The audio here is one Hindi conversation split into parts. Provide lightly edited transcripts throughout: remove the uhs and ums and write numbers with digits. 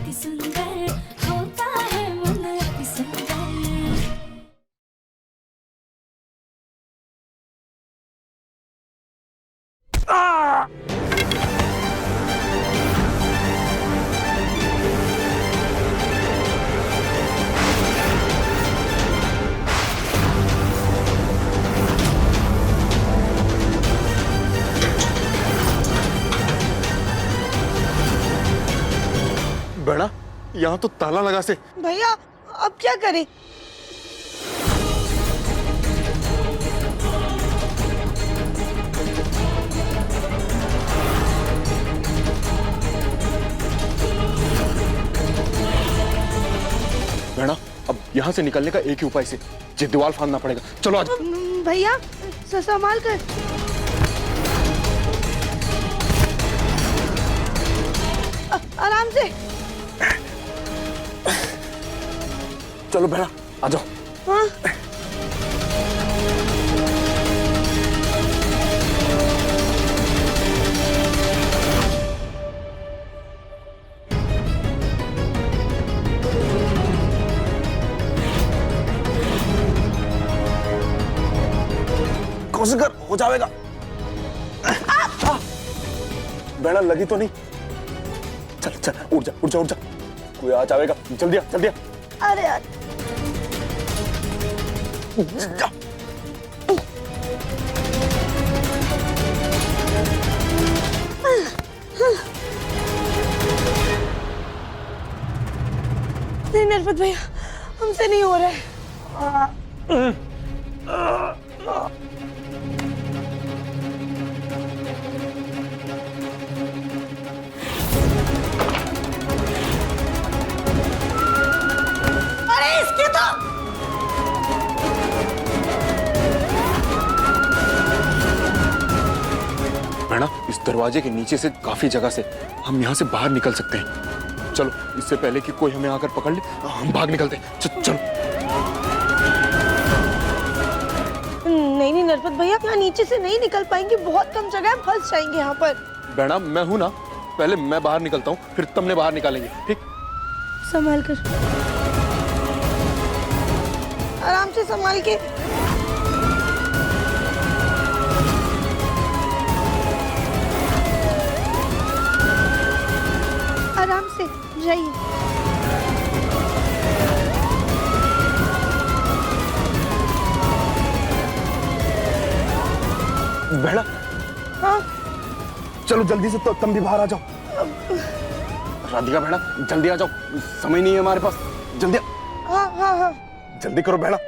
अति सुंदर होता है मन अति सुंदर। बेड़ा, यहाँ तो ताला लगा से। भैया अब क्या करें? बेड़ा, अब यहाँ से निकलने का एक ही उपाय से, ये दीवार फाड़ना पड़ेगा। चलो आज। भैया संभाल कर। आराम से। चलो बेड़ा, आ जाओ। हाँ। कोशिश कर, हो जाएगा। बेड़ा लगी तो नहीं? चल चल, उठ जा उठ जा उठ जा, कोई आ जाएगा। जल्दी आ जल्दी आ। अरे यार जा। नहीं नरपत भैया, हमसे नहीं हो रहा है। अरे इसके तो बेड़ा, इस दरवाजे के नीचे से काफी जगह से हम यहाँ से बाहर निकल सकते हैं। चलो, इससे पहले कि कोई हमें आकर पकड़ ले, हम भाग निकलते हैं। चलो। नहीं नहीं नरपत भैया, यहाँ नीचे से नहीं निकल पाएंगे, बहुत कम जगह है, फंस जाएंगे यहाँ पर। बेड़ा, मैं हूं ना, पहले मैं बाहर निकलता हूँ, फिर तुमने बाहर निकालेंगे, ठीक? संभाल कर, आराम से संभाल के। आराम से जाइए। बेड़ा, हाँ चलो जल्दी से, तो तुम भी बाहर आ जाओ। राधिका, बेड़ा जल्दी आ जाओ, समय नहीं है हमारे पास। जल्दी हाँ हाँ हाँ। जल्दी करो बेड़ा।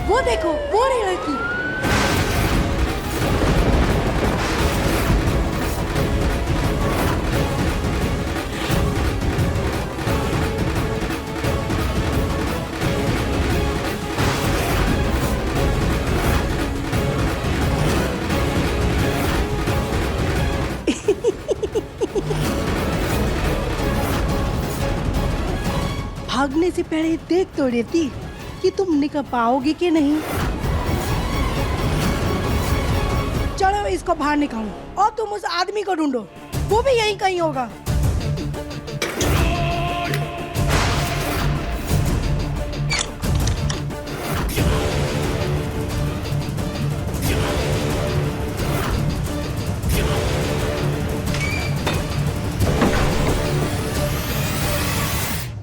वो देखो, वो रही लड़की। भागने से पहले देख तो लेती कि तुम निकल पाओगे कि नहीं। चलो इसको बाहर निकालो और तुम उस आदमी को ढूंढो, वो भी यहीं कहीं होगा।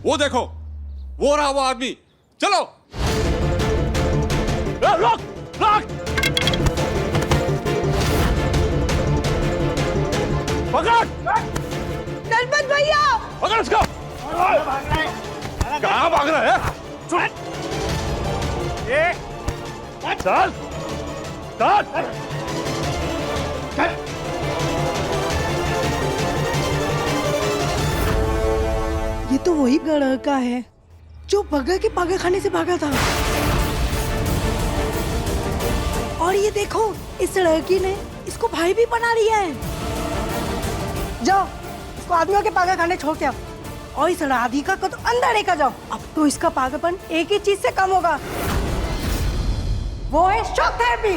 वो देखो, वो रहा वो आदमी। चलो। रोक रोक, पकड़ नरपत भैया, पकड़ इसको। कहाँ भाग रहा है? चल चल। ये तो वही लड़का है जो बगर के पागल खाने से भागा था। और और ये देखो, इस लड़की ने इसको भाई भी बना लिया है। जाओ इसको आदमियों के पागलखाने छोड़ के आओ और इस राधिका को तो अंदर लेकर जाओ। अब तो इसका पागलपन एक ही चीज से कम होगा, वो है शॉक थेरेपी।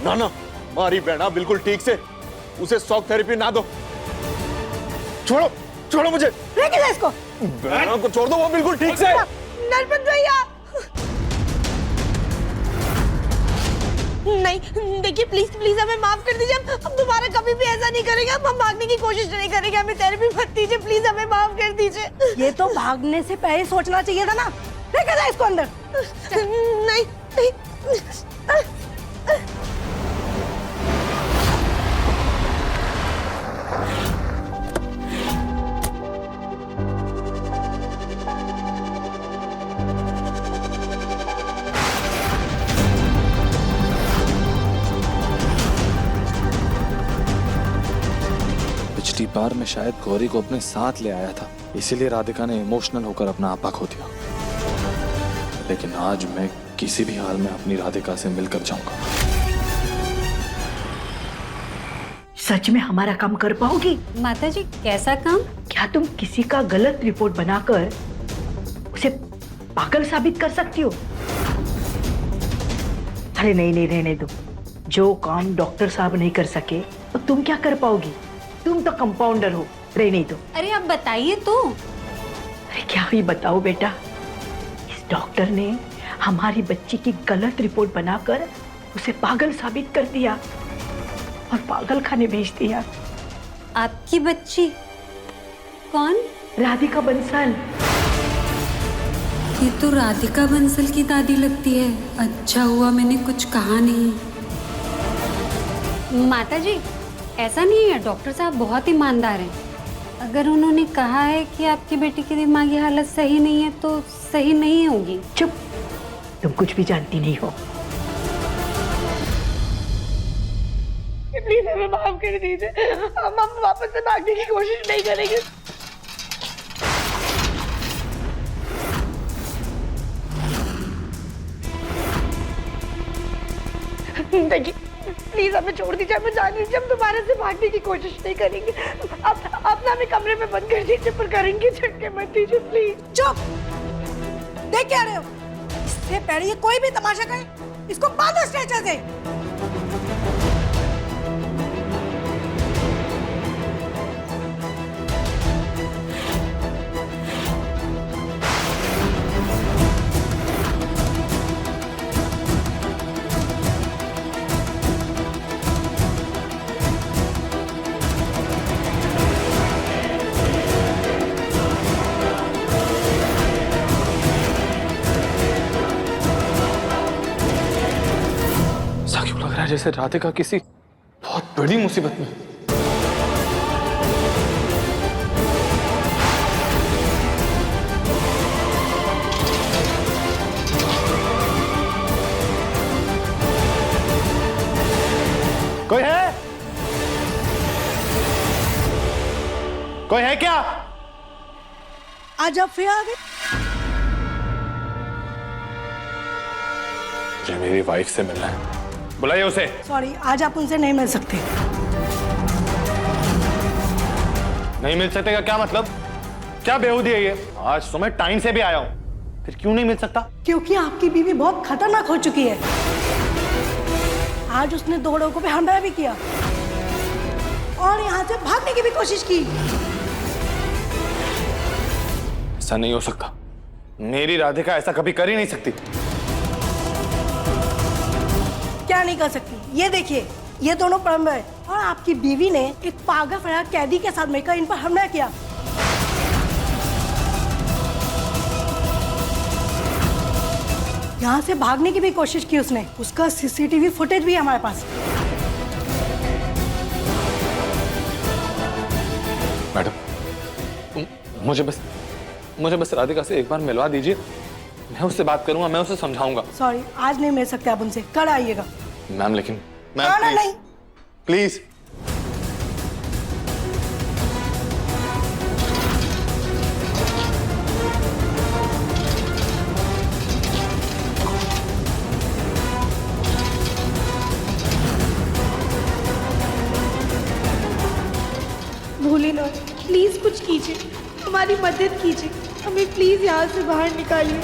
ना ना, मारी बहना बिल्कुल ठीक से, उसे शॉक थेरेपी ना दो। छोड़ो छोड़ो मुझे, लेके जा इसको। बहना को छोड़ दो, वो बिल्कुल ठीक से। नरपत भैया नहीं, देखिए प्लीज प्लीज हमें माफ कर दीजिए, हम दोबारा कभी भी ऐसा नहीं करेंगे, हम भागने की कोशिश नहीं करेंगे, हमें थेरेपी मत दीजिए, प्लीज हमें माफ कर दीजिए। ये तो भागने से पहले सोचना चाहिए था ना। लेकर जा इसको अंदर। नहीं नहीं। पिछली बार मैं शायद गौरी को अपने साथ ले आया था, इसीलिए राधिका ने इमोशनल होकर अपना आपा खो दिया। लेकिन आज मैं किसी भी हाल में अपनी राधिका से मिलकर जाऊंगा। सच में हमारा काम कर पाओगी? माताजी कैसा काम? क्या तुम किसी का गलत रिपोर्ट बनाकर उसे पागल साबित कर सकती हो? अरे नहीं नहीं, रहने दो। जो काम डॉक्टर साहब नहीं कर सके तो तुम क्या कर पाओगी? तुम तो कंपाउंडर हो, रहने दो। अरे आप बताइए तो। अरे क्या ही बताओ बेटा, इस डॉक्टर ने हमारी बच्ची की गलत रिपोर्ट बनाकर उसे पागल साबित कर दिया और पागल खाने भेज दिया। आपकी बच्ची कौन? राधिका बंसल। ये तो राधिका बंसल की दादी लगती है। अच्छा हुआ मैंने कुछ कहा नहीं। माताजी ऐसा नहीं है, डॉक्टर साहब बहुत ईमानदार हैं। अगर उन्होंने कहा है कि आपकी बेटी की दिमागी हालत सही नहीं है तो सही नहीं होगी। चुप, तुम कुछ भी जानती नहीं हो। प्लीज हमें माफ कर दीजिए, हम वापस से भागने की कोशिश नहीं करेंगे। देखिए प्लीज हमें छोड़ दीजिए, हमें जाने दीजिए, हम दोबारा से भागने की कोशिश नहीं करेंगे। आप ना हमें कमरे में बंद कर दीजिए, पर करेंगे झटके मत दीजिए प्लीज। चुप, देख क्या रहे हो? इससे पहले ये कोई भी तमाशा करे, इसको बांधो स्ट्रेचर से। जैसे राधिका किसी बहुत बड़ी मुसीबत में। कोई है? कोई है क्या? आज आप फिर आ गए। मुझे मेरी वाइफ से मिलना है, बुलाइए उसे। सॉरी, आज आप उनसे नहीं मिल सकते। नहीं मिल सकते का क्या मतलब? क्या बेहूदी है ये? आज तो मैं टाइम से भी आया हूं, फिर क्यों नहीं मिल सकता? क्योंकि आपकी बीवी बहुत खतरनाक हो चुकी है। आज उसने 2 लोगों पे हमला भी किया और यहाँ से भागने की भी कोशिश की। ऐसा नहीं हो सकता, मेरी राधिका ऐसा कभी कर ही नहीं सकती। क्या नहीं कर सकती? ये देखिए, ये दोनों परम है और आपकी बीवी ने एक पागल फरार कैदी के साथ मिलकर इन पर हमला किया। यहाँ से भागने की भी कोशिश की उसने। उसका सीसीटीवी फुटेज भी है हमारे पास। मैडम, मुझे बस राधिका से एक बार मिलवा दीजिए, मैं उससे बात करूंगा, मैं उसे समझाऊंगा। सॉरी, आज नहीं मिल सकते आप उनसे, कल आइएगा। मैम लेकिन नहीं, प्लीज। हमारी मदद कीजिए, हमें प्लीज यहाँ से बाहर निकालिए।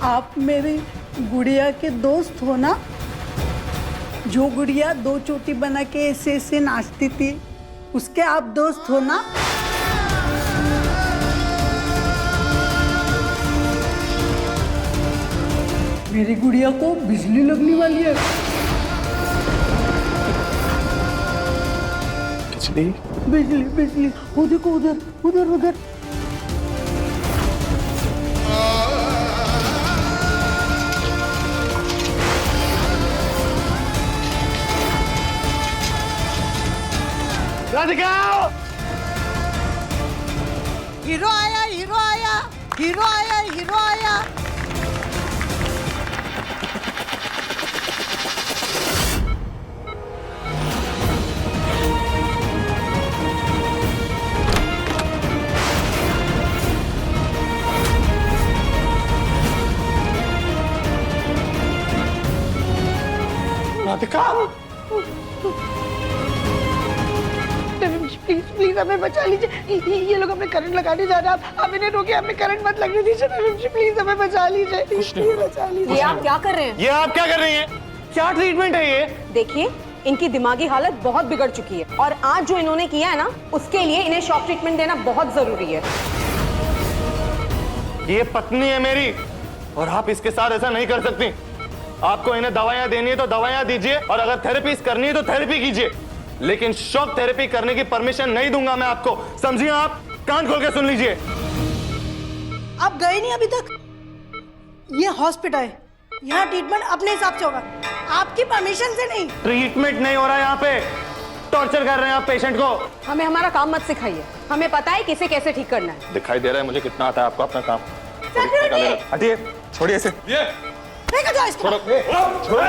आप मेरी गुड़िया के दोस्त हो ना? जो गुड़िया 2 चोटी बना के ऐसे ऐसे नाचती थी, उसके आप दोस्त हो ना? मेरी गुड़िया को बिजली लगने वाली है। बिजली? बिजली बिजली, वो देखो उधर उधर उधर। राधिका! हीरो आया, हीरो आया, हीरो आया, हीरो आया। राधिका! प्लीज प्लीज हमें बचा लीजिए, ये लोग हमें करंट लगाने जा रहे हैं, आप इन्हें रोके, हमें करंट मत लगने दीजिए। नवीन जी प्लीज हमें बचा लीजिए, प्लीज बचा लीजिए। ये आप क्या कर रहे हैं? ये आप क्या कर रही हैं? क्या ट्रीटमेंट है ये? देखिए, इनकी दिमागी हालत बहुत बिगड़ चुकी है और आज जो इन्होंने किया है ना, उसके लिए इन्हें शॉक ट्रीटमेंट देना बहुत जरूरी है। ये पत्नी है मेरी और आप इसके साथ ऐसा नहीं कर सकती। आपको इन्हें दवाइयां देनी है तो दवाइयां दीजिए और अगर थेरेपी करनी है तो थेरेपी कीजिए, लेकिन शॉक थेरेपी करने की परमिशन नहीं दूंगा मैं आपको। समझिए? आप कान खोल के सुन लीजिए। आप गए नहीं अभी तक? ये हॉस्पिटल है, यहाँ ट्रीटमेंट अपने हिसाब से होगा, आपकी परमिशन से नहीं। ट्रीटमेंट नहीं हो रहा है यहाँ पे, टॉर्चर कर रहे हैं आप पेशेंट को। हमें हमारा काम मत सिखाइए, हमें पता है किसे कैसे ठीक करना है। दिखाई दे रहा है मुझे कितना आता है आपको अपना काम। हटिए, छोड़िए इसे। लेकर जाओ इसको। छोड़ो।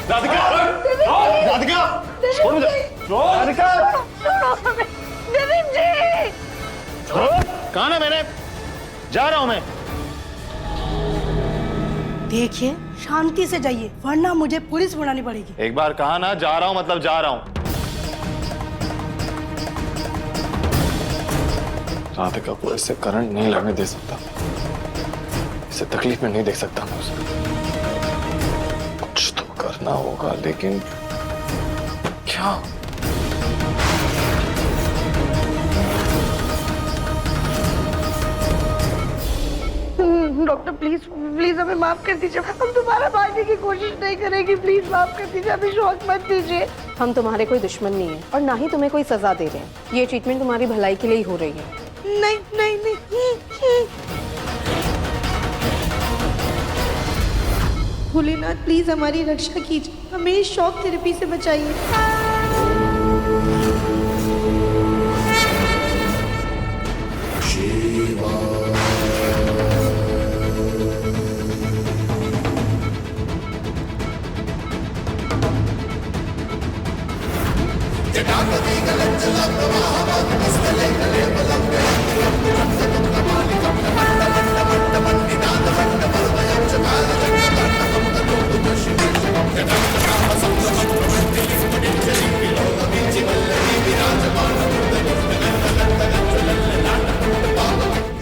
राधिका! राधिका! छोड़ मुझे। राधिका! नवीन जी! कहाँ है? मैंने जा रहा हूं मैं। देखिए, शांति से जाइए, वरना मुझे पुलिस बुलानी पड़ेगी। एक बार कहा ना, जा रहा हूं मतलब जा रहा हूं। राधिका को इससे करंट नहीं लगने दे सकता, इसे तकलीफ में नहीं देख सकता मैं उसे। कुछ तो करना होगा, लेकिन क्या? डॉक्टर प्लीज प्लीज हमें माफ कर दीजिए, हम दोबारा भागने की कोशिश नहीं करेंगे, प्लीज माफ कर दीजिए, हमें शॉक मत दीजिए। हम तुम्हारे कोई दुश्मन नहीं है और ना ही तुम्हें कोई सजा दे रहे हैं। ये ट्रीटमेंट तुम्हारी भलाई के लिए ही हो रही है। नहीं नहीं नहीं, भोलेनाथ प्लीज हमारी रक्षा कीजिए, हमें इस शॉक थेरेपी से बचाइए।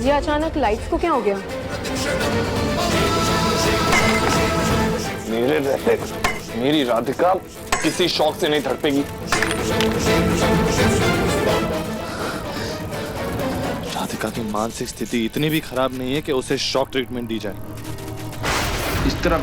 ये अचानक लाइट्स को क्या हो गया? मेरे रहते मेरी राधिका किसी शौक से नहीं तड़पेगी। राधिका की मानसिक स्थिति इतनी भी खराब नहीं है कि उसे शॉक ट्रीटमेंट दी जाए। इस तरह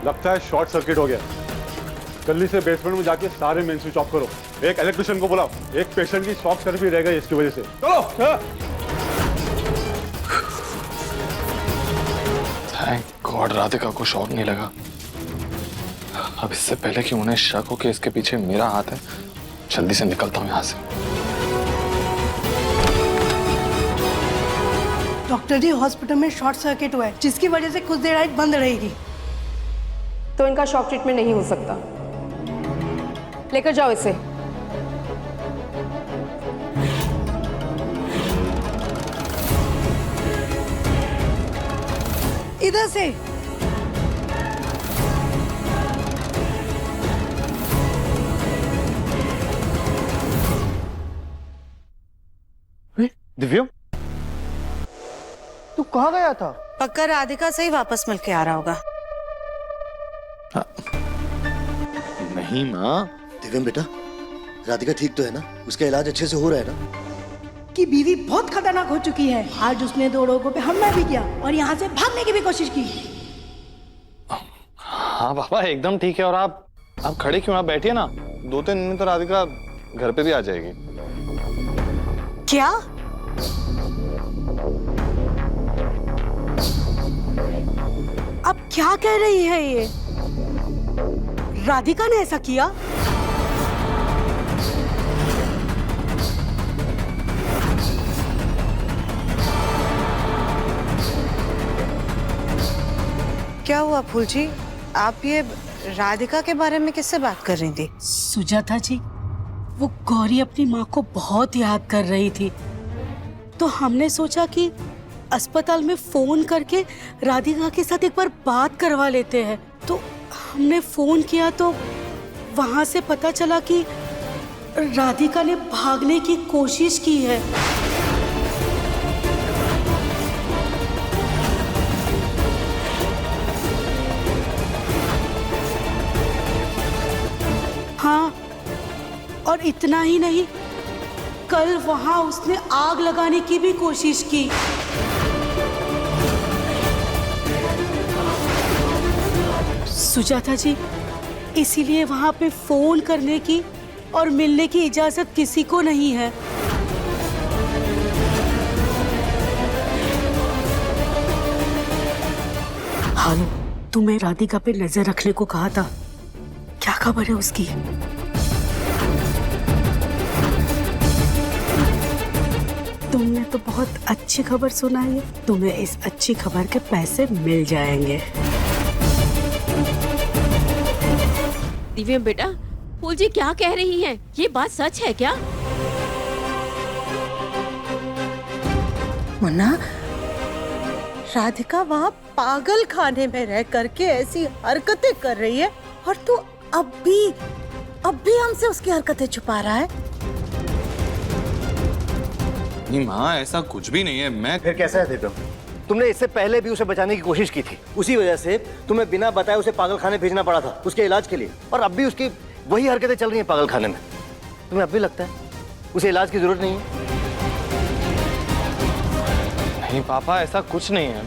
लगता है शॉर्ट सर्किट हो गया। जल्दी से बेसमेंट में जाके सारे मेन स्विच ऑफ करो। एक इलेक्ट्रिशियन को बुलाओ, एक पेशेंट की शॉक थेरेपी रह गई इसकी वजह से। चलो। थैंक गॉड राधिका को शॉक नहीं लगा। अब इससे पहले कि उन्हें शक हो कि इसके पीछे मेरा हाथ है, जल्दी से निकलता हूं यहां से। डॉक्टर जी, हॉस्पिटल में शॉर्ट सर्किट हुआ है जिसकी वजह से कुछ देर लाइट बंद रहेगी। तो इनका शॉक ट्रीटमेंट नहीं हो सकता। लेकर जाओ इसे। इधर से। दिव्या, तू कहाँ गया था? पक्का राधिका से ही वापस मिल के आ रहा होगा। नहीं माँ। दिव्यम बेटा, राधिका ठीक तो है ना? उसका इलाज अच्छे से हो रहा है ना? कि बीवी बहुत खतरनाक हो चुकी है। आज उसने 2 लोगों पे हमला भी किया और यहाँ से भागने की भी कोशिश की। हाँ पापा, एकदम ठीक है। और आप खड़े क्यों? आप बैठिए ना, 2-3 दिन में तो राधिका घर पे भी आ जाएगी। क्या? अब क्या कह रही है ये? राधिका ने ऐसा किया? क्या हुआ फूल जी? आप ये राधिका के बारे में किससे बात कर रही थी? सुजाता जी, वो गौरी अपनी माँ को बहुत याद कर रही थी, तो हमने सोचा कि अस्पताल में फोन करके राधिका के साथ एक बार बात करवा लेते हैं। तो हमने फोन किया तो वहां से पता चला कि राधिका ने भागने की कोशिश की है। हाँ, और इतना ही नहीं, कल वहां उसने आग लगाने की भी कोशिश की। सुजाता जी, इसीलिए वहां पे फोन करने की और मिलने की इजाजत किसी को नहीं है। हालू, तुम्हें राधिका पे नजर रखने को कहा था, क्या खबर है उसकी? तुमने तो बहुत अच्छी खबर सुनाई है। तुम्हें इस अच्छी खबर के पैसे मिल जाएंगे। दिव्या बेटा, फूल जी क्या कह रही हैं? ये बात सच है क्या? मुन्ना, राधिका वहाँ पागल खाने में रह करके ऐसी हरकतें कर रही है और तू अब भी हमसे उसकी हरकतें छुपा रहा है। नहीं माँ, ऐसा कुछ भी नहीं है। मैं फिर कैसा है दिव्यम? तुमने इससे पहले भी उसे बचाने की कोशिश की थी, उसी वजह से तुम्हें बिना बताए उसे पागल खाने भेजना पड़ा था उसके इलाज के लिए, और अब भी उसकी वही हरकतें चल रही हैं पागल खाने में। तुम्हें अब भी लगता है उसे इलाज की जरूरत नहीं है? नहीं पापा, ऐसा कुछ नहीं है।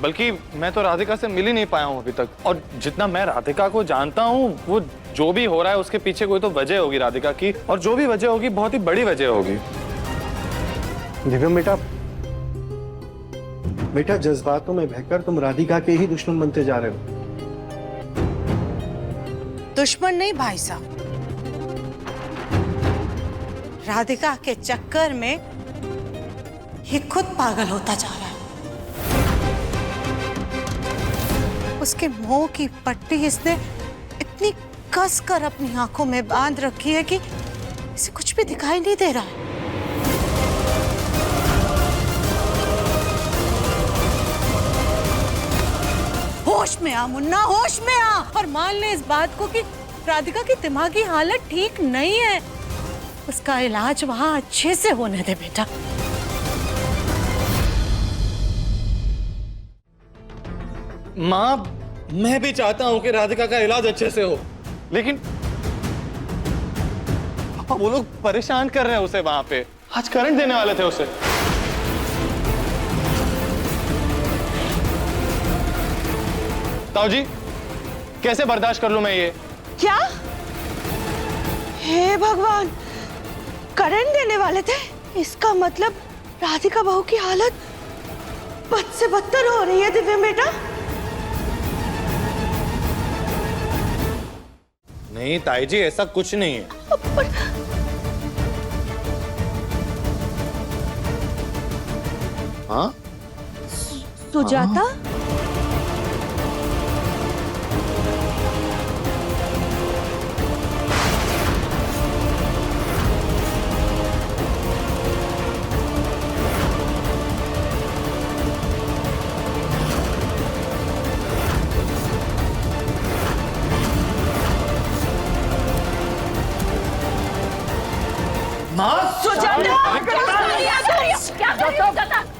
बल्कि मैं तो राधिका से मिल ही नहीं पाया हूँ अभी तक, और जितना मैं राधिका को जानता हूँ, वो जो भी हो रहा है उसके पीछे कोई तो वजह होगी राधिका की, और जो भी वजह होगी बहुत ही बड़ी वजह होगी। दिव्यम बेटा, जज्बातों में बहकर तुम राधिका के ही दुश्मन बनते जा रहे हो। दुश्मन नहीं भाई साहब, राधिका के चक्कर में ये खुद पागल होता जा रहा है। उसके मुंह की पट्टी इसने इतनी कस कर अपनी आंखों में बांध रखी है कि इसे कुछ भी दिखाई नहीं दे रहा है। होश में आ मुन्ना, होश में आ, और मान ले इस बात को कि राधिका की दिमागी हालत ठीक नहीं है। उसका इलाज वहां अच्छे से होने दे बेटा। माँ, मैं भी चाहता हूँ कि राधिका का इलाज अच्छे से हो, लेकिन पापा वो लोग परेशान कर रहे हैं उसे वहां पे। आज करंट देने वाले थे उसे। ताऊ जी, कैसे बर्दाश्त कर लूं मैं ये? क्या? हे भगवान, करंट देने वाले थे। इसका मतलब राधिका बहू की हालत बद से बदतर हो रही है। दिव्यम बेटा, नहीं ताई जी, ऐसा कुछ नहीं है। हाँ, सुजाता,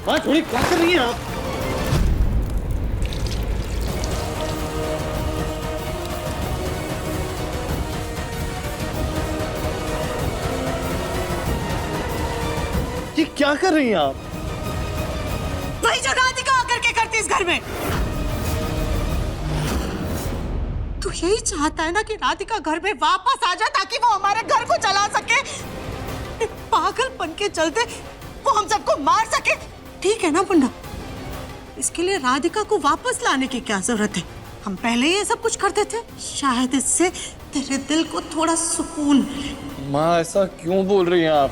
माँ थोड़ी क्या कर रही हैं आप? ये क्या कर रही हैं आप? वही जो राधिका आकर के करती इस घर में। तू यही चाहता है ना कि राधिका घर में वापस आ जाए ताकि वो हमारे घर को चला सके। पागलपन के चलते वो हम सबको मार सके। ठीक है ना मुन्ना, इसके लिए राधिका को वापस लाने की क्या जरूरत है? हम पहले ही ये सब कुछ करते थे, शायद इससे तेरे दिल को थोड़ा सुकून मिले। माँ ऐसा क्यों बोल रही हैं आप?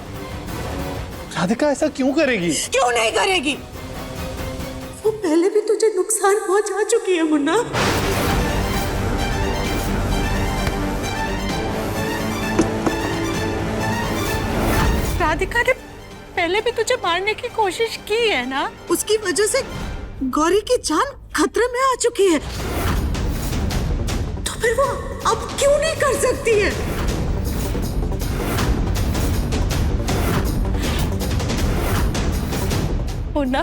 राधिका ऐसा क्यों करेगी? क्यों नहीं करेगी? वो पहले भी तुझे नुकसान पहुंचा चुकी है मुन्ना। राधिका ने पहले भी तुझे मारने की कोशिश की है ना, उसकी वजह से गौरी की जान खतरे में आ चुकी है। तो फिर वो अब क्यों नहीं कर सकती है? मुन्ना,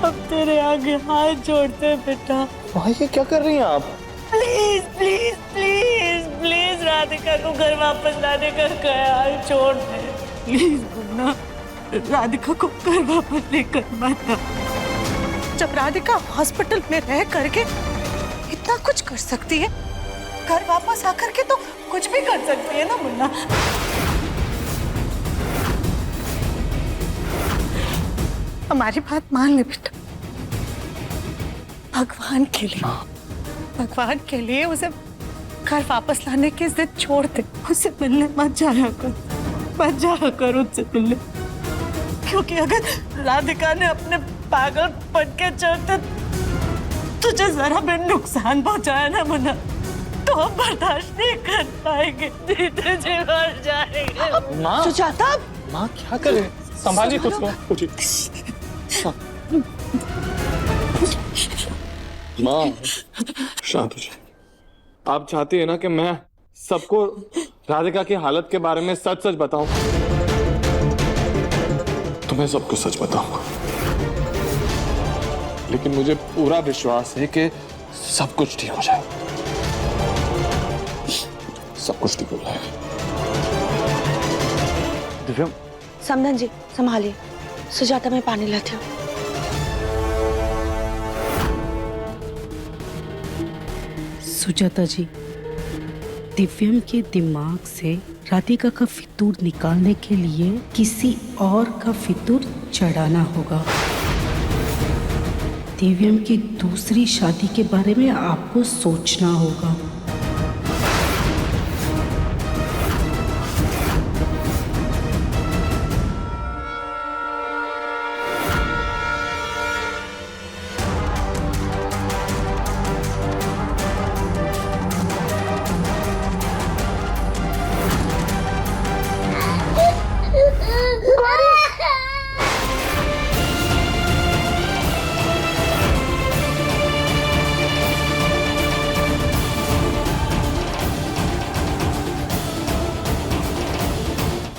अब तेरे आगे हाथ जोड़ते हैं बेटा। माँ ये क्या कर रही हैं आप? Please please please please Radhika को घर वापस लाने का ख्याल छोड़ दे। प्लीज मुन्ना, राधिका को घर वापस लेकर मत आ। जब राधिका हॉस्पिटल में रह करके इतना कुछ कर सकती है, घर वापस आकर के तो कुछ भी कर सकती है ना मुन्ना। हमारी बात मान ले बेटा, भगवान के लिए, भगवान के लिए उसे घर वापस लाने की जिद छोड़ दे। उससे मिलने मत जाया कर, मत जाया कर उससे मिलने। क्योंकि अगर राधिका ने अपने पागलपन के चलते तुझे जरा भी नुकसान पहुंचाया ना मुन्ना, तो हम बर्दाश्त नहीं कर पाएंगे, जीते जी मर जाएंगे। माँ, सुजाता, माँ क्या करे? संभालिए खुद को। माँ शांत हो जाए। आप चाहती है ना कि मैं सबको राधिका की हालत के बारे में सच सच बताऊं? तो मैं सबको सच बताऊंगा, लेकिन मुझे पूरा विश्वास है कि सब कुछ ठीक हो जाएगा। सब कुछ ठीक हो जाएगा। दिव्यम, समधन जी संभालिए, सुजाता मैं पानी लाती हूँ। सुजाता जी, दिव्यम के दिमाग से राधिका का फितूर निकालने के लिए किसी और का फितूर चढ़ाना होगा। दिव्यम की दूसरी शादी के बारे में आपको सोचना होगा।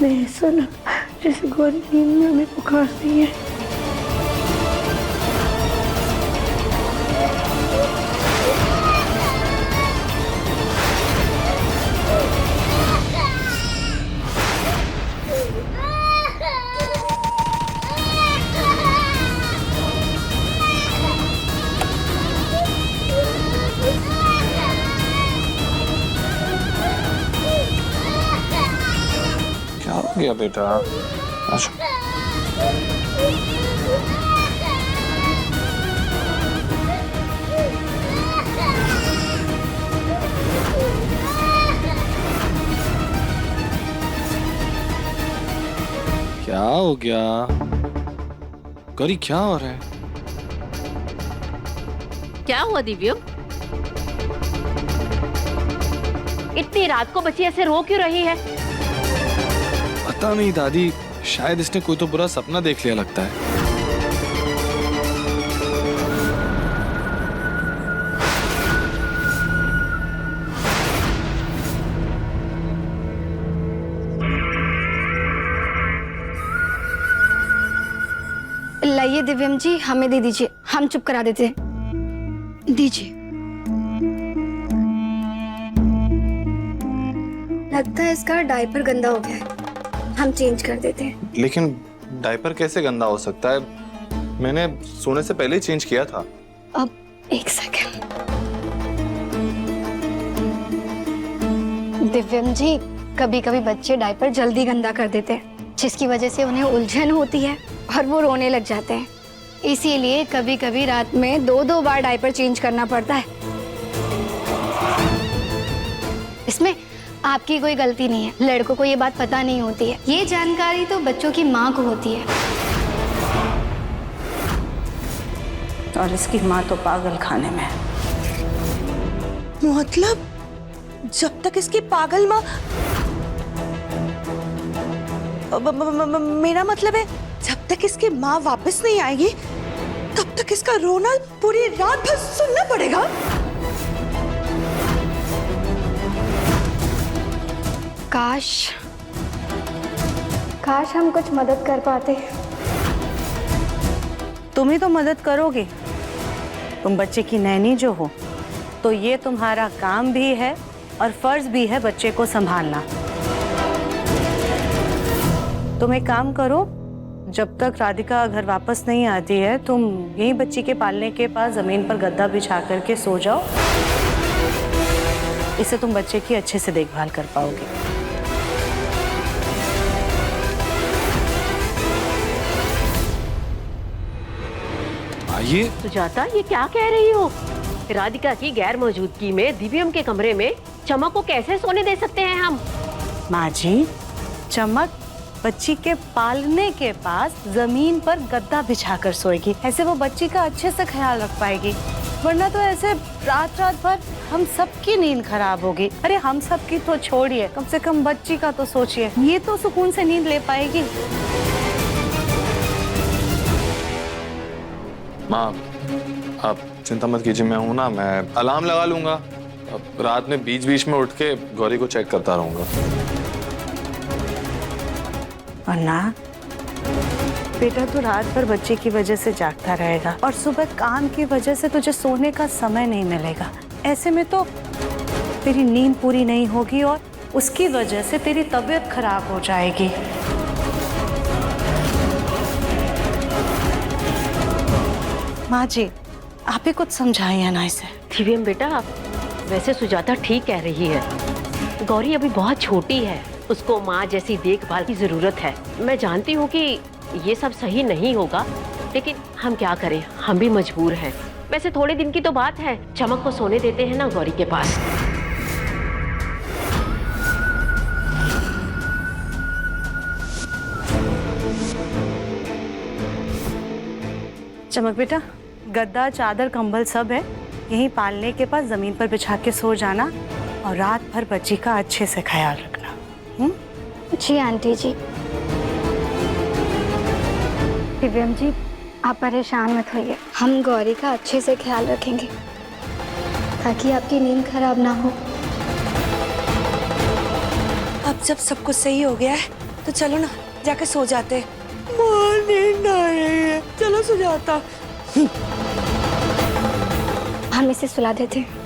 ऐसा लगा जैसे गौरी नींद में हमें पुकार रही है। गया बेटा, अच्छा। क्या हो गया गौरी, क्या हो रहा है? क्या हुआ दिव्यम? इतनी रात को बच्ची ऐसे रो क्यों रही है? पता नहीं दादी, शायद इसने कोई तो बुरा सपना देख लिया लगता है। लाइए दिव्यम जी, हमें दे दीजिए, हम चुप करा देते हैं। दीजिए। लगता है इसका डायपर गंदा हो गया है, हम चेंज कर देते हैं। लेकिन डायपर कैसे गंदा हो सकता है? मैंने सोने से पहले ही चेंज किया था। अब एक सेकंड। दिव्यम जी, कभी कभी बच्चे डायपर जल्दी गंदा कर देते हैं, जिसकी वजह से उन्हें उलझन होती है और वो रोने लग जाते हैं। इसीलिए कभी कभी रात में 2-2 बार डायपर चेंज करना पड़ता है। इसमें आपकी कोई गलती नहीं है, लड़कों को ये बात पता नहीं होती है। ये जानकारी तो बच्चों की माँ को होती है। और इसकी माँ तो पागल खाने में है। मतलब जब तक इसकी पागल माँ, मेरा मतलब है जब तक इसकी माँ वापस नहीं आएगी तब तक इसका रोना पूरी रात भर सुनना पड़ेगा। काश हम कुछ मदद कर पाते। तुम ही तो मदद करोगे, तुम बच्चे की नैनी जो हो, तो ये तुम्हारा काम भी है और फर्ज भी है बच्चे को संभालना। तुम एक काम करो, जब तक राधिका घर वापस नहीं आती है, तुम यहीं बच्ची के पालने के पास जमीन पर गद्दा बिछा करके सो जाओ। इससे तुम बच्चे की अच्छे से देखभाल कर पाओगे। आइए। सुजाता, ये क्या कह रही हो? राधिका की गैर मौजूदगी में दिव्यम के कमरे में चमक को कैसे सोने दे सकते हैं हम? माँ जी, चमक बच्ची के पालने के पास जमीन पर गद्दा बिछाकर सोएगी, ऐसे वो बच्ची का अच्छे से ख्याल रख पाएगी। वरना तो ऐसे रात भर हम सबकी नींद खराब होगी। अरे हम सबकी तो छोड़िए, कम से कम बच्ची का तो सोचिए, ये तो सुकून से नींद ले पाएगी। माँ, आप चिंता मत कीजिए, मैं हूं ना, मैं अलार्म लगा लूंगा। अब रात में बीच बीच में उठ के गौरी को चेक करता रहूंगा। वरना बेटा तो रात भर बच्चे की वजह से जागता रहेगा और सुबह काम की वजह से तुझे सोने का समय नहीं मिलेगा। ऐसे में तो तेरी नींद पूरी नहीं होगी और उसकी वजह से तेरी तबीयत खराब हो जाएगी। माँ जी, आप ही कुछ समझाइए ना इसे। दिव्यम बेटा, वैसे सुजाता ठीक कह रही है। गौरी अभी बहुत छोटी है, उसको माँ जैसी देखभाल की जरूरत है। मैं जानती हूँ कि ये सब सही नहीं होगा, लेकिन हम क्या करें, हम भी मजबूर हैं। वैसे थोड़े दिन की तो बात है, चमक को सोने देते हैं ना गौरी के पास। चमक बेटा, गद्दा चादर कंबल सब है, यहीं पालने के पास जमीन पर बिछा के सो जाना और रात भर बच्ची का अच्छे से ख्याल रखना। जी आंटी जी। दिव्यम जी, आप परेशान मत होइए, हम गौरी का अच्छे से ख्याल रखेंगे ताकि आपकी नींद खराब ना हो। अब जब सब कुछ सही हो गया है तो चलो ना जाके सो जाते हैं। नींद आ रही है, चलो सो जाता। हम इसे सुला देते हैं।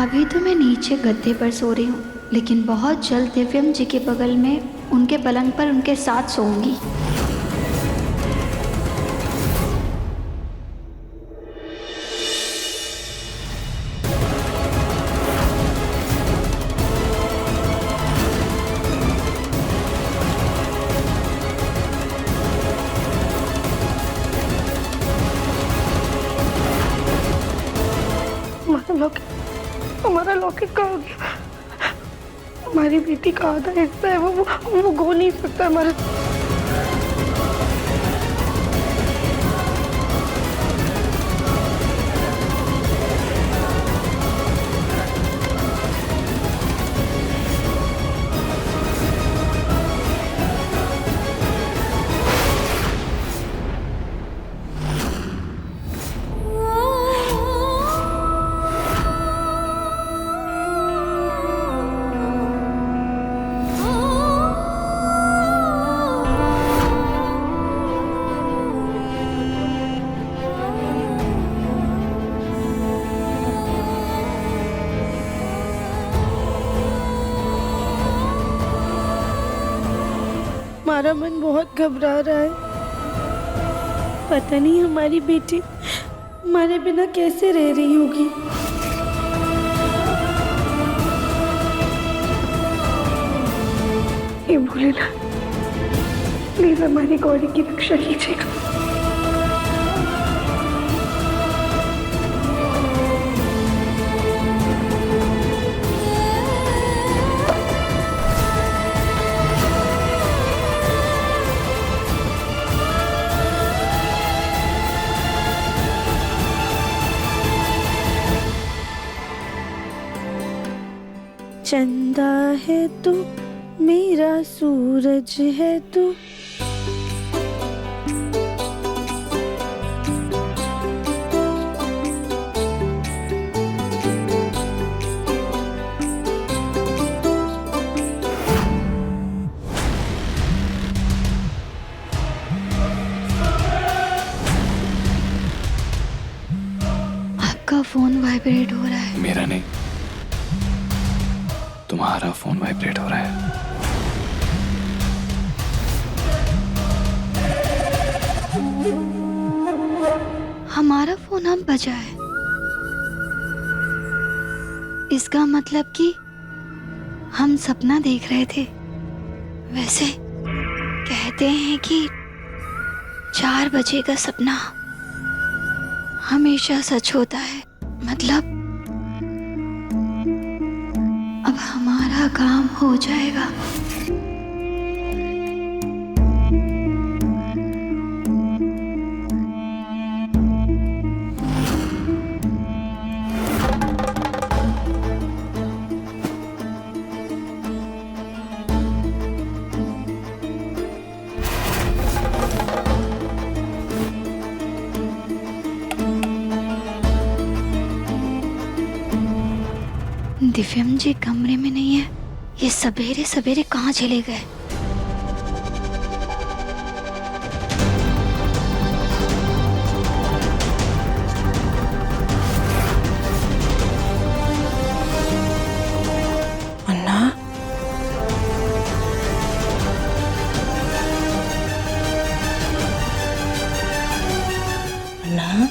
अभी तो मैं नीचे गद्दे पर सो रही हूँ, लेकिन बहुत जल्द दिव्यम जी के बगल में उनके पलंग पर उनके साथ सोऊंगी। हमारा लॉकेट कहाँ हो गया? हमारी बेटी का आधा हिस्सा है, वो खो नहीं सकता हमारा। हमारा मन बहुत घबरा रहा है। पता नहीं हमारी बेटी हमारे बिना कैसे रह रही होगी। ये भोलेनाथ, प्लीज हमारी गौरी की रक्षा कीजिएगा। चंदा है तू, मेरा सूरज है तू। आपका फोन वाइब्रेट हो रहा है। मेरा नहीं, तुम्हारा फोन वाइब्रेट हो रहा है। हमारा फोन अब बजा है। इसका मतलब कि हम सपना देख रहे थे। वैसे कहते हैं कि 4 बजे का सपना हमेशा सच होता है। मतलब अब हमारा काम हो जाएगा। दिव्यम जी कमरे में नहीं है। ये सवेरे सवेरे कहाँ चले गए? अन्ना, अन्ना,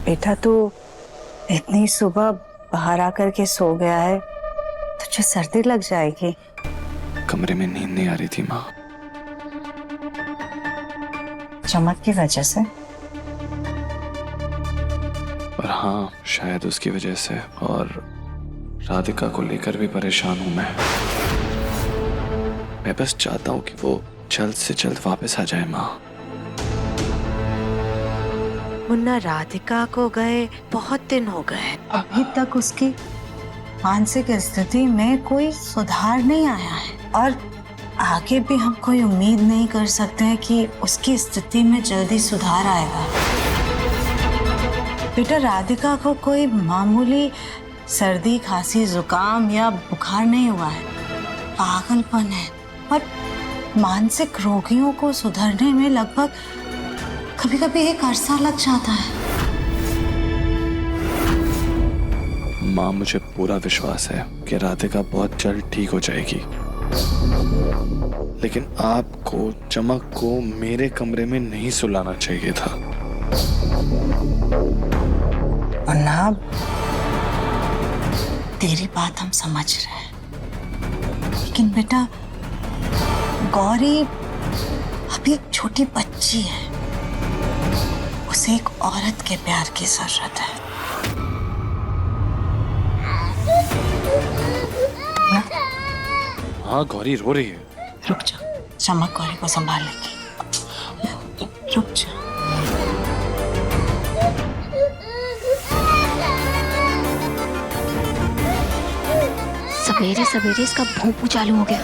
बेटा तू इतनी सुबह बाहर आकर के सो गया है, तुझे सर्दी लग जाएगी। कमरे में नींद नहीं आ रही थी माँ। चमक की वजह से? और हाँ, शायद उसकी वजह से। और राधिका को लेकर भी परेशान हूं मैं बस चाहता हूँ कि वो जल्द से जल्द वापस आ जाए माँ। मुन्ना, राधिका को गए बहुत दिन हो गए, अभी तक उसकी मानसिक स्थिति में कोई सुधार नहीं आया है और आगे भी हम कोई उम्मीद नहीं कर सकते हैं कि उसकी स्थिति में जल्दी सुधार आएगा। बेटा, राधिका को कोई मामूली सर्दी, खांसी, जुकाम या बुखार नहीं हुआ है, पागलपन है। और मानसिक रोगियों को सुधरने में लगभग कभी कभी 1 अरसा लग जाता है। माँ, मुझे पूरा विश्वास है कि राधिका बहुत जल्द ठीक हो जाएगी, लेकिन आपको, चमक को मेरे कमरे में नहीं सुलाना चाहिए था। मुन्ना, तेरी बात हम समझ रहे हैं, लेकिन बेटा गौरी अभी एक छोटी बच्ची है, उसे एक औरत के प्यार की जरूरत है। हाँ, गौरी रो रही है। रुक जा, चमक गौरी को संभाल लेगी। रुक जा। सवेरे सवेरे इसका भोंपू चालू हो गया।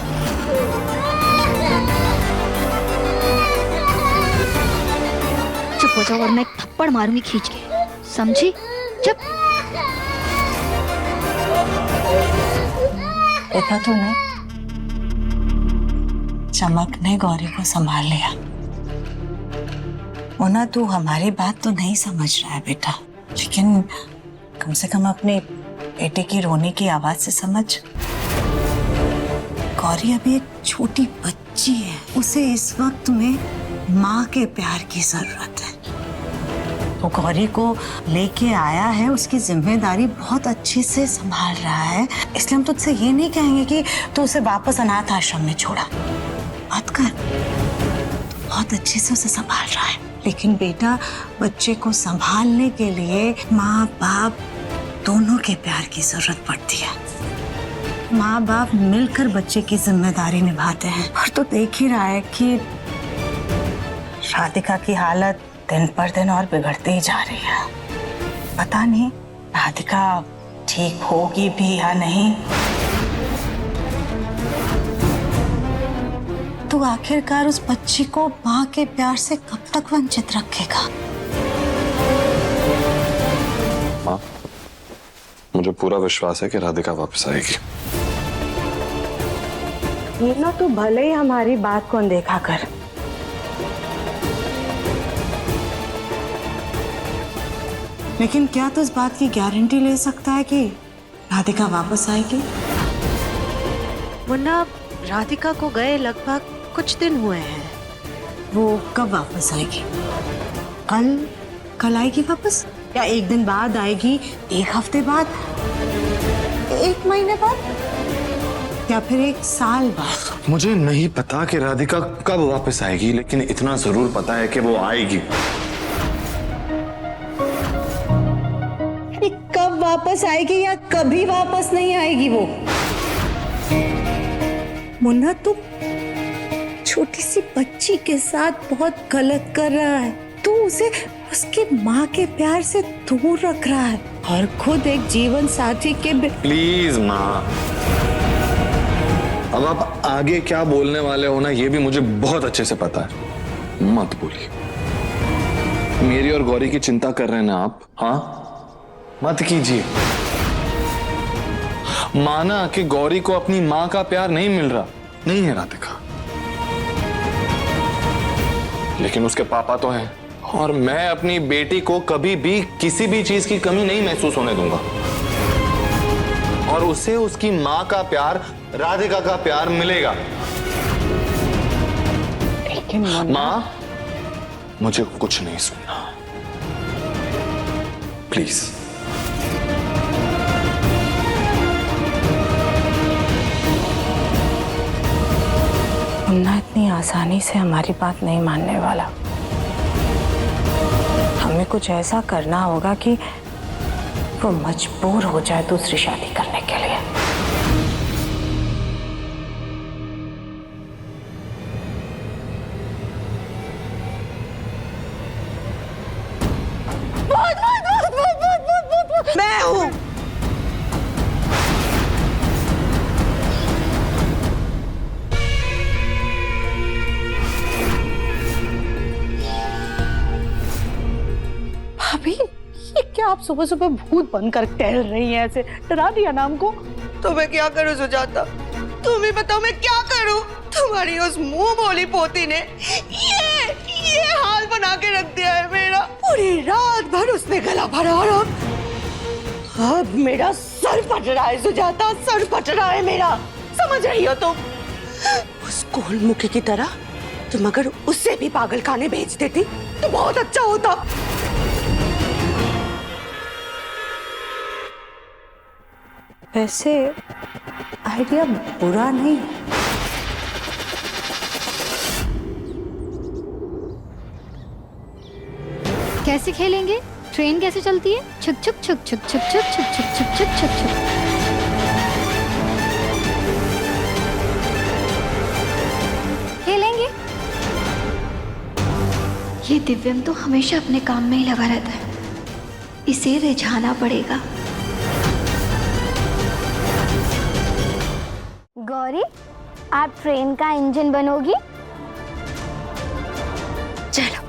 चुप हो जाओ वरना एक थप्पड़ मारूंगी खींच के, समझी? चुप। देखा तूने, चमक ने गौरी को संभाल लिया। मोना, तू हमारी बात तो नहीं समझ रहा है बेटा, लेकिन कम से कम अपने बेटे की रोने की आवाज से समझ। गौरी अभी एक छोटी बच्ची है, उसे इस वक्त में माँ के प्यार की जरूरत है। वो गौरी को लेके आया है, उसकी जिम्मेदारी बहुत अच्छे से संभाल रहा है, इसलिए हम तुझसे ये नहीं कहेंगे कि तू उसे वापस अनाथ आश्रम में छोड़ा। बात कर, तू बहुत अच्छे से उसे संभाल रहा है, लेकिन बेटा बच्चे को संभालने के लिए माँ बाप दोनों के प्यार की जरूरत पड़ती है। माँ बाप मिलकर बच्चे की जिम्मेदारी निभाते हैं। और तो देख ही रहा है कि राधिका की हालत दिन पर दिन और बिगड़ती ही जा रही है। पता नहीं राधिका ठीक होगी भी या नहीं। तू आखिरकार उस बच्ची को माँ के प्यार से कब तक वंचित रखेगा? माँ, मुझे पूरा विश्वास है कि राधिका वापस आएगी। ये ना, तू भले ही हमारी बात को अनदेखा कर, लेकिन क्या तू इस बात की गारंटी ले सकता है कि राधिका वापस आएगी? मुन्ना, राधिका को गए लगभग कुछ दिन हुए हैं। वो कब वापस आएगी? कल आएगी वापस, या एक दिन बाद आएगी, एक हफ्ते बाद, एक महीने बाद, या फिर एक साल बाद? मुझे नहीं पता कि राधिका कब वापस आएगी, लेकिन इतना जरूर पता है कि वो आएगी। कब वापस आएगी या कभी वापस नहीं आएगी वो? मुन्ना, तू छोटी सी बच्ची के साथ बहुत गलत कर रहा है। तू उसे उसके माँ के प्यार से दूर रख रहा है और खुद एक जीवन साथी के प्लीज माँ, अब आप आगे क्या बोलने वाले हो ना, ये भी मुझे बहुत अच्छे से पता है। मत बोलिए। मेरी और गौरी की चिंता कर रहे हैं ना आप? हाँ, मत कीजिए। माना कि गौरी को अपनी माँ का प्यार नहीं मिल रहा, नहीं है राधिका, लेकिन उसके पापा तो हैं, और मैं अपनी बेटी को कभी भी किसी भी चीज की कमी नहीं महसूस होने दूंगा, और उसे उसकी माँ का प्यार, राधिका का प्यार मिलेगा। लेकिन माँ, मुझे कुछ नहीं सुनना, प्लीज। मुन्ना इतनी आसानी से हमारी बात नहीं मानने वाला। हमें कुछ ऐसा करना होगा कि वो मजबूर हो जाए दूसरी शादी करने के लिए। मैं हूं। भाभी, ये क्या आप सुबह सुबह भूत बनकर टहल रही हैं? ऐसे डरा दिया ना हमको। तो मैं क्या करूं सुजाता? तुम ही बताओ मैं क्या करूं? तुम्हारी उस मुंह बोली पोती ने ये हाल बना के रख दिया है मेरा। पूरी रात भर उसने गला भरा और अब मेरा सर फट रहा है सुजाता, सर फट रहा है मेरा, समझ रही हो तुम? उस गोलमुखी की तरह तुम अगर उससे भी पागल खाने भेज देती तो बहुत अच्छा होता। वैसे आइडिया बुरा नहीं। कैसे खेलेंगे? ट्रेन कैसे चलती है? छुक छुक छुक छुक छुक छुक छुक छुक छुक छुक छुक छुक। खेलेंगे। ये दिव्यम तो हमेशा अपने काम में ही लगा रहता है, इसे रिझाना पड़ेगा। गौरी, आप ट्रेन का इंजन बनोगी? चलो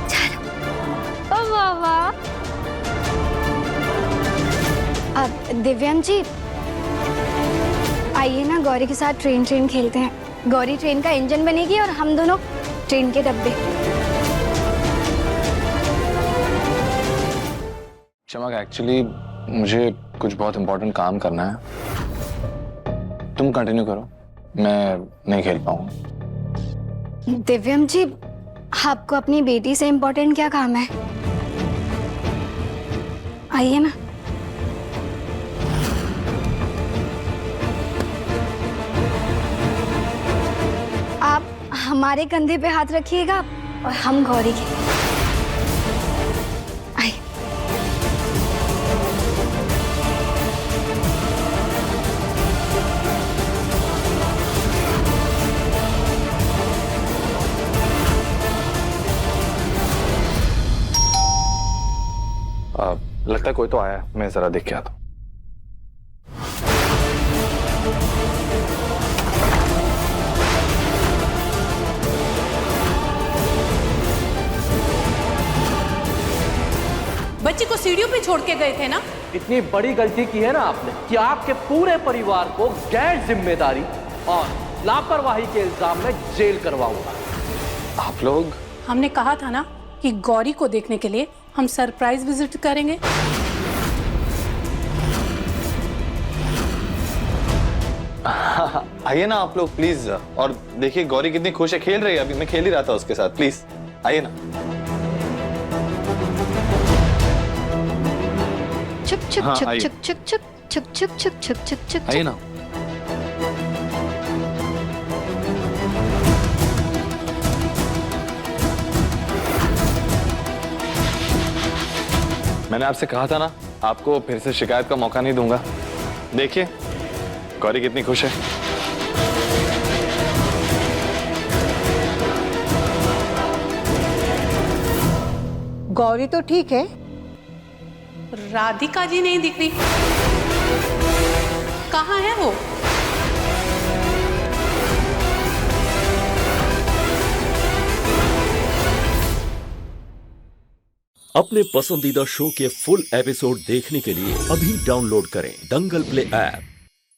चलो। ओ वाह वाह। अब दिव्यम जी आइए ना, गौरी के साथ ट्रेन खेलते हैं। गौरी ट्रेन का इंजन बनेगी और हम दोनों ट्रेन के डब्बे। चमक, एक्चुअली मुझे कुछ बहुत इंपॉर्टेंट काम करना है। तुम कंटिन्यू करो, मैं नहीं खेल पाऊंगा। दिव्यम जी, आपको अपनी बेटी से इंपॉर्टेंट क्या काम है? आइए ना। आप हमारे कंधे पे हाथ रखिएगा और हम गौरी के। आइए। लगता है कोई तो आया है, मैं जरा देख के आता हूँ। बच्ची को सीढ़ियों पे छोड़ के गए थे ना? इतनी बड़ी गलती की है ना आपने कि आपके पूरे परिवार को गैर जिम्मेदारी और लापरवाही के इल्जाम में जेल करवाऊंगा। आप लोग? हमने कहा था ना कि गौरी को देखने के लिए हम सरप्राइज विजिट करेंगे। आइए ना आप लोग प्लीज, और देखिए गौरी कितनी खुश है, खेल रही है। अभी मैं खेल ही रहा था उसके साथ। प्लीज आइए ना। छुक छुक हाँ, छुक आइए। छुक छुक छुक छुक छुक छुक छुक छुक छुक। आइए ना। मैंने आपसे कहा था ना, आपको फिर से शिकायत का मौका नहीं दूंगा। देखिए गौरी कितनी खुश है। गौरी तो ठीक है, राधिका जी नहीं दिख रही, कहाँ है वो? अपने पसंदीदा शो के फुल एपिसोड देखने के लिए अभी डाउनलोड करें दंगल प्ले ऐप।